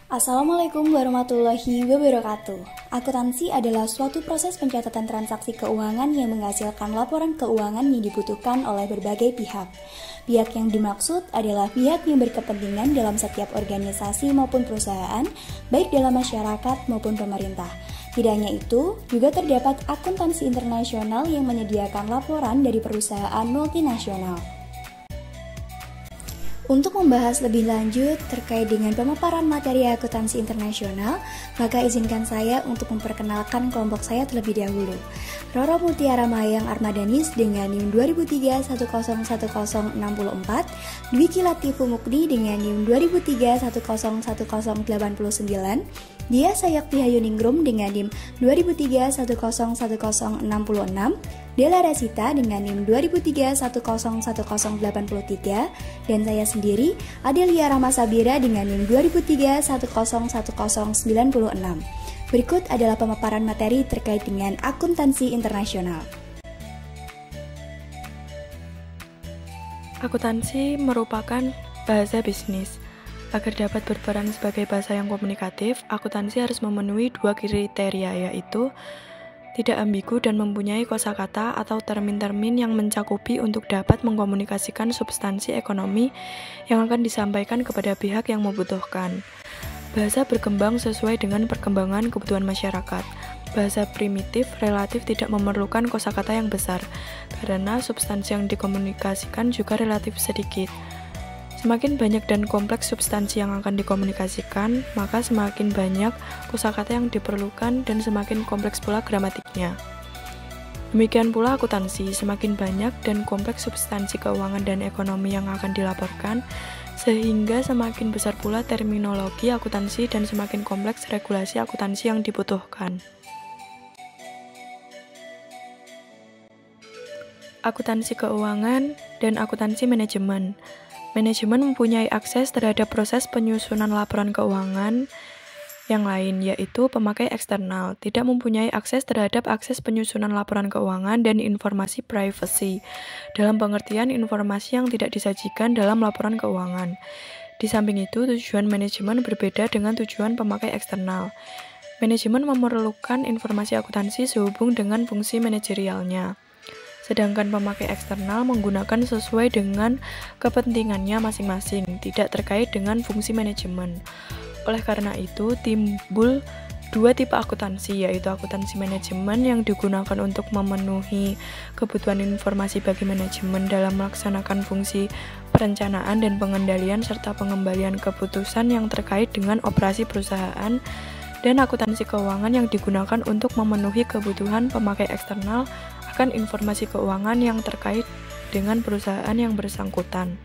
Assalamualaikum warahmatullahi wabarakatuh. Akuntansi adalah suatu proses pencatatan transaksi keuangan yang menghasilkan laporan keuangan yang dibutuhkan oleh berbagai pihak. Pihak yang dimaksud adalah pihak yang berkepentingan dalam setiap organisasi maupun perusahaan, baik dalam masyarakat maupun pemerintah. Tidak hanya itu, juga terdapat akuntansi internasional yang menyediakan laporan dari perusahaan multinasional. Untuk membahas lebih lanjut terkait dengan pemaparan materi akuntansi internasional, maka izinkan saya untuk memperkenalkan kelompok saya terlebih dahulu. Roro Mutiara Mayang Armadanis dengan NIM 2003-1010064, Dwiki Latifu Mukni dengan NIM 2003-1010089, Dia Sayakti Hayuningrum dengan NIM 2003-1010066, Della Rasita dengan NIM 2003-1010083, dan saya sendiri, Adelia Rahma Sabira dengan NIM 2003-1010096. Berikut adalah pemaparan materi terkait dengan akuntansi internasional. Akuntansi merupakan bahasa bisnis. Agar dapat berperan sebagai bahasa yang komunikatif, akuntansi harus memenuhi dua kriteria, yaitu tidak ambigu dan mempunyai kosakata atau termin-termin yang mencakupi untuk dapat mengkomunikasikan substansi ekonomi yang akan disampaikan kepada pihak yang membutuhkan. Bahasa berkembang sesuai dengan perkembangan kebutuhan masyarakat. Bahasa primitif relatif tidak memerlukan kosakata yang besar, karena substansi yang dikomunikasikan juga relatif sedikit. Semakin banyak dan kompleks substansi yang akan dikomunikasikan, maka semakin banyak kosakata yang diperlukan dan semakin kompleks pula gramatiknya. Demikian pula akuntansi, semakin banyak dan kompleks substansi keuangan dan ekonomi yang akan dilaporkan, sehingga semakin besar pula terminologi akuntansi dan semakin kompleks regulasi akuntansi yang dibutuhkan. Akuntansi keuangan dan akuntansi manajemen. Manajemen mempunyai akses terhadap proses penyusunan laporan keuangan yang lain, yaitu pemakai eksternal, tidak mempunyai akses terhadap akses penyusunan laporan keuangan dan informasi privasi, dalam pengertian informasi yang tidak disajikan dalam laporan keuangan. Di samping itu, tujuan manajemen berbeda dengan tujuan pemakai eksternal. Manajemen memerlukan informasi akuntansi sehubung dengan fungsi manajerialnya. Sedangkan pemakai eksternal menggunakan sesuai dengan kepentingannya masing-masing, tidak terkait dengan fungsi manajemen. Oleh karena itu, timbul dua tipe akuntansi, yaitu akuntansi manajemen yang digunakan untuk memenuhi kebutuhan informasi bagi manajemen dalam melaksanakan fungsi perencanaan dan pengendalian serta pengembalian keputusan yang terkait dengan operasi perusahaan, dan akuntansi keuangan yang digunakan untuk memenuhi kebutuhan pemakai eksternal akan informasi keuangan yang terkait dengan perusahaan yang bersangkutan.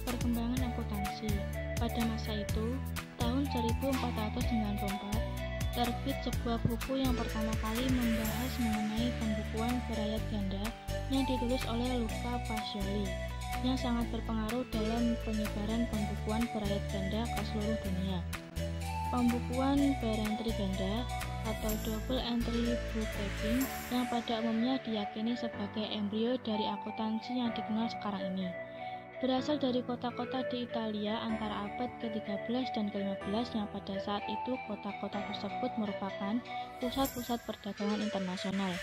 Perkembangan akuntansi. Pada masa itu, tahun 1494, terbit sebuah buku yang pertama kali membahas mengenai pembukuan berayat ganda yang ditulis oleh Luca Pacioli, yang sangat berpengaruh dalam penyebaran pembukuan berayat ganda ke seluruh dunia. Pembukuan berentry ganda atau double entry bookkeeping yang pada umumnya diyakini sebagai embrio dari akuntansi yang dikenal sekarang ini, berasal dari kota-kota di Italia antara abad ke-13 dan ke-15 yang pada saat itu kota-kota tersebut merupakan pusat-pusat perdagangan internasional.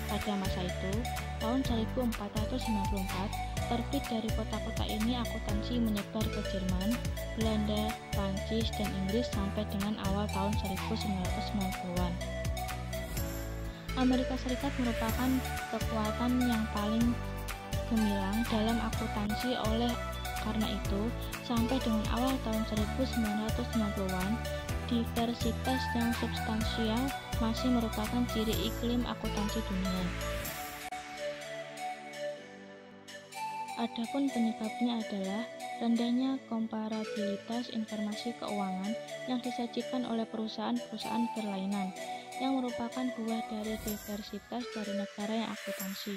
Pada masa itu, tahun 1494, terbit dari kota-kota ini akuntansi menyebar ke Jerman, Belanda, Prancis, dan Inggris sampai dengan awal tahun 1990-an. Amerika Serikat merupakan kekuatan yang paling gemilang dalam akuntansi. Oleh karena itu, sampai dengan awal tahun 1990-an, diversitas yang substansial masih merupakan ciri iklim akuntansi dunia. Adapun penyebabnya adalah rendahnya komparabilitas informasi keuangan yang disajikan oleh perusahaan-perusahaan berlainan, yang merupakan buah dari diversitas dari negara yang akuntansi.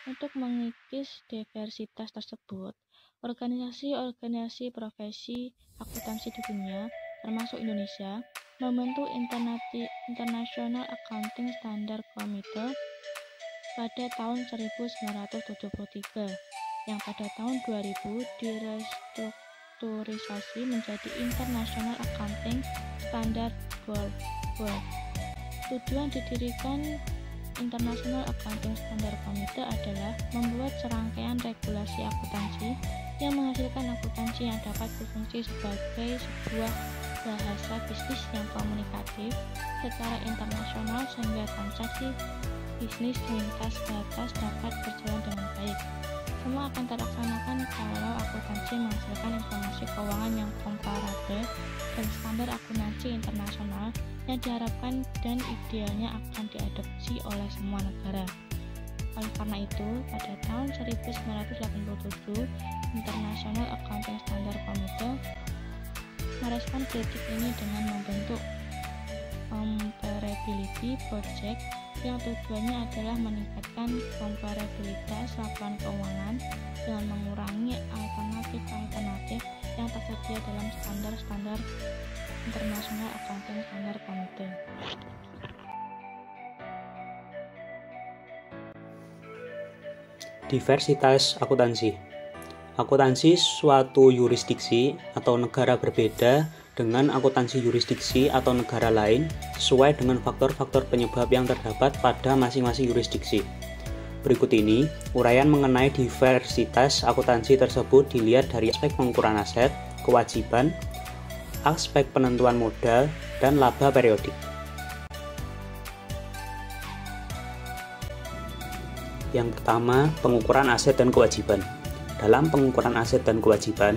Untuk mengikis diversitas tersebut, organisasi-organisasi profesi akuntansi di dunia, termasuk Indonesia, membentuk International Accounting Standard Committee pada tahun 1973, yang pada tahun 2000 direstrukturisasi menjadi International Accounting Standard Board. Tujuan didirikan International Accounting Standard Committee adalah membuat serangkaian regulasi akuntansi yang menghasilkan akuntansi yang dapat berfungsi sebagai sebuah bahasa bisnis yang komunikatif secara internasional sehingga transaksi bisnis lintas batas dapat berjalan dengan baik. Semua akan terlaksanakan kalau akuntansi menghasilkan informasi keuangan yang komparabel dan standar akuntansi internasional yang diharapkan dan idealnya akan diadopsi oleh semua negara. Oleh karena itu, pada tahun 1987, International Accounting Standard Committee merespon kritik ini dengan membentuk Comparability Project yang tujuannya adalah meningkatkan komparabilitas laporan keuangan dengan mengurangi alternatif-alternatif yang tersedia dalam standar-standar International Accounting Standard Committee. Diversitas akuntansi. Akuntansi suatu yurisdiksi atau negara berbeda dengan akuntansi yurisdiksi atau negara lain sesuai dengan faktor-faktor penyebab yang terdapat pada masing-masing yurisdiksi. Berikut ini, uraian mengenai diversitas akuntansi tersebut dilihat dari aspek pengukuran aset, kewajiban, aspek penentuan modal, dan laba periodik. Yang pertama, pengukuran aset dan kewajiban. Dalam pengukuran aset dan kewajiban,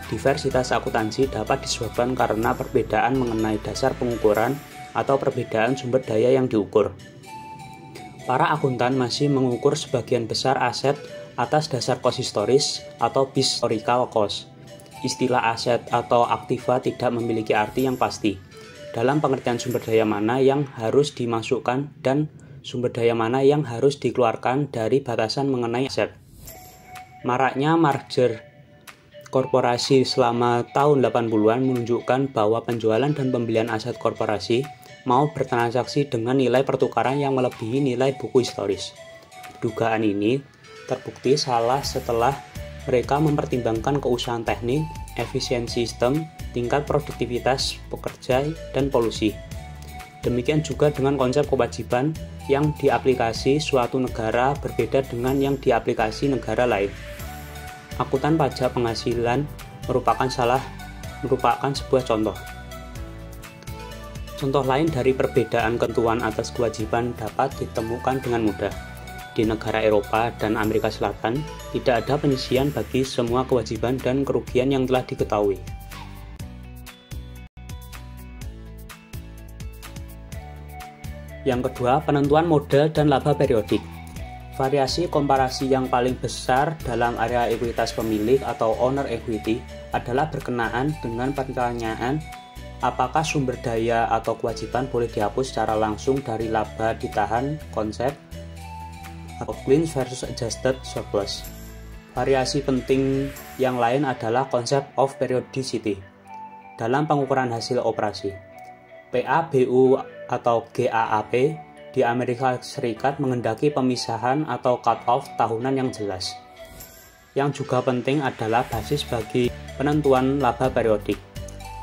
diversitas akuntansi dapat disebabkan karena perbedaan mengenai dasar pengukuran atau perbedaan sumber daya yang diukur. Para akuntan masih mengukur sebagian besar aset atas dasar cost historis atau historical cost. Istilah aset atau aktiva tidak memiliki arti yang pasti dalam pengertian sumber daya mana yang harus dimasukkan dan sumber daya mana yang harus dikeluarkan dari batasan mengenai aset. Maraknya merger korporasi selama tahun 80-an menunjukkan bahwa penjualan dan pembelian aset korporasi mau bertransaksi dengan nilai pertukaran yang melebihi nilai buku historis. Dugaan ini terbukti salah setelah mereka mempertimbangkan keusahaan teknik, efisiensi sistem, tingkat produktivitas pekerja, dan polusi. Demikian juga dengan konsep kewajiban yang diaplikasi suatu negara berbeda dengan yang diaplikasi negara lain. Akuntan pajak penghasilan merupakan sebuah contoh. Contoh lain dari perbedaan ketentuan atas kewajiban dapat ditemukan dengan mudah. Di negara Eropa dan Amerika Selatan, tidak ada penyisian bagi semua kewajiban dan kerugian yang telah diketahui. Yang kedua, penentuan modal dan laba periodik. Variasi komparasi yang paling besar dalam area ekuitas pemilik atau owner equity adalah berkenaan dengan pertanyaan apakah sumber daya atau kewajiban boleh dihapus secara langsung dari laba ditahan, konsep atau clean versus adjusted surplus. Variasi penting yang lain adalah konsep of periodicity dalam pengukuran hasil operasi. PABU atau GAAP di Amerika Serikat menghendaki pemisahan atau cut-off tahunan yang jelas. Yang juga penting adalah basis bagi penentuan laba periodik.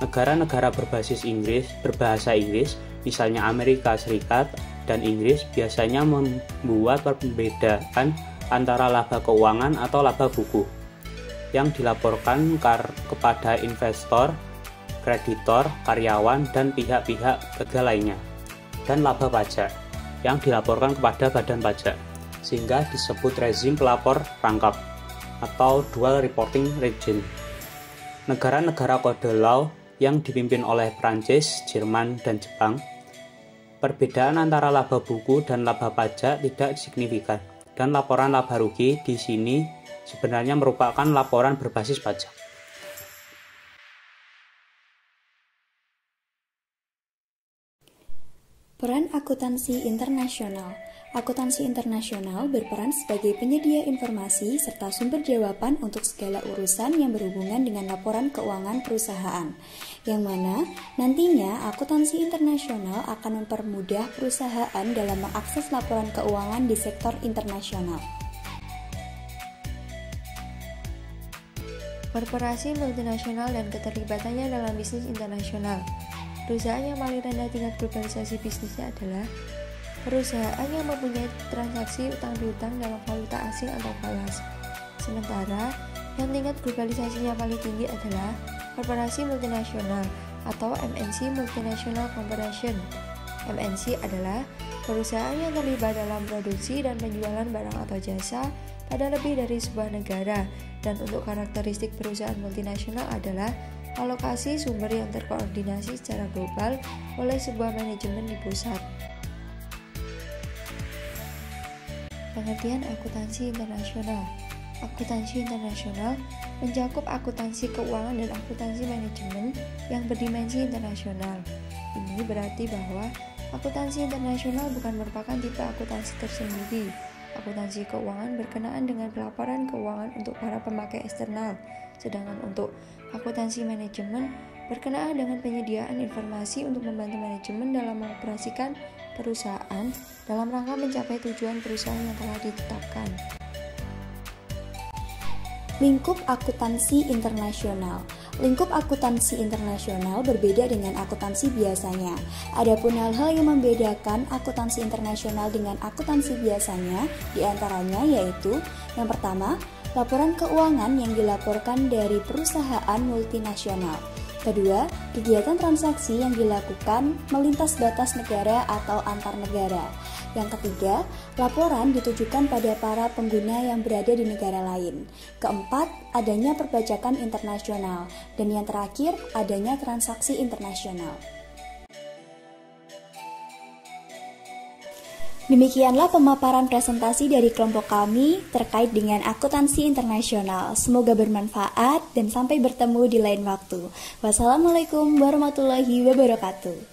Negara-negara berbahasa Inggris, misalnya Amerika Serikat dan Inggris, biasanya membuat perbedaan antara laba keuangan atau laba buku yang dilaporkan kepada investor, kreditor, karyawan, dan pihak-pihak ketiga lainnya, dan laba pajak yang dilaporkan kepada badan pajak, sehingga disebut rezim pelapor rangkap atau dual reporting regime. Negara-negara kode law yang dipimpin oleh Prancis, Jerman, dan Jepang, perbedaan antara laba buku dan laba pajak tidak signifikan, dan laporan laba rugi di sini sebenarnya merupakan laporan berbasis pajak. Peran akuntansi internasional. Akuntansi internasional berperan sebagai penyedia informasi serta sumber jawaban untuk segala urusan yang berhubungan dengan laporan keuangan perusahaan, yang mana nantinya akuntansi internasional akan mempermudah perusahaan dalam mengakses laporan keuangan di sektor internasional. Korporasi multinasional dan keterlibatannya dalam bisnis internasional. Perusahaan yang paling rendah tingkat globalisasi bisnisnya adalah perusahaan yang mempunyai transaksi utang piutang dalam valuta asing atau falas. Sementara, yang tingkat globalisasinya paling tinggi adalah korporasi multinasional atau MNC (Multinational Corporation). MNC adalah perusahaan yang terlibat dalam produksi dan penjualan barang atau jasa pada lebih dari sebuah negara, dan untuk karakteristik perusahaan multinasional adalah alokasi sumber yang terkoordinasi secara global oleh sebuah manajemen di pusat. Pengertian akuntansi internasional. Akuntansi internasional mencakup akuntansi keuangan dan akuntansi manajemen yang berdimensi internasional. Ini berarti bahwa akuntansi internasional bukan merupakan tipe akuntansi tersendiri. Akuntansi keuangan berkenaan dengan pelaporan keuangan untuk para pemakai eksternal, sedangkan untuk akuntansi manajemen berkenaan dengan penyediaan informasi untuk membantu manajemen dalam mengoperasikan perusahaan dalam rangka mencapai tujuan perusahaan yang telah ditetapkan. Lingkup akuntansi internasional. Lingkup akuntansi internasional berbeda dengan akuntansi biasanya. Adapun hal-hal yang membedakan akuntansi internasional dengan akuntansi biasanya diantaranya yaitu: yang pertama, laporan keuangan yang dilaporkan dari perusahaan multinasional. Kedua, kegiatan transaksi yang dilakukan melintas batas negara atau antar negara. Yang ketiga, laporan ditujukan pada para pengguna yang berada di negara lain. Keempat, adanya perpajakan internasional. Dan yang terakhir, adanya transaksi internasional. Demikianlah pemaparan presentasi dari kelompok kami terkait dengan akuntansi internasional. Semoga bermanfaat dan sampai bertemu di lain waktu. Wassalamualaikum warahmatullahi wabarakatuh.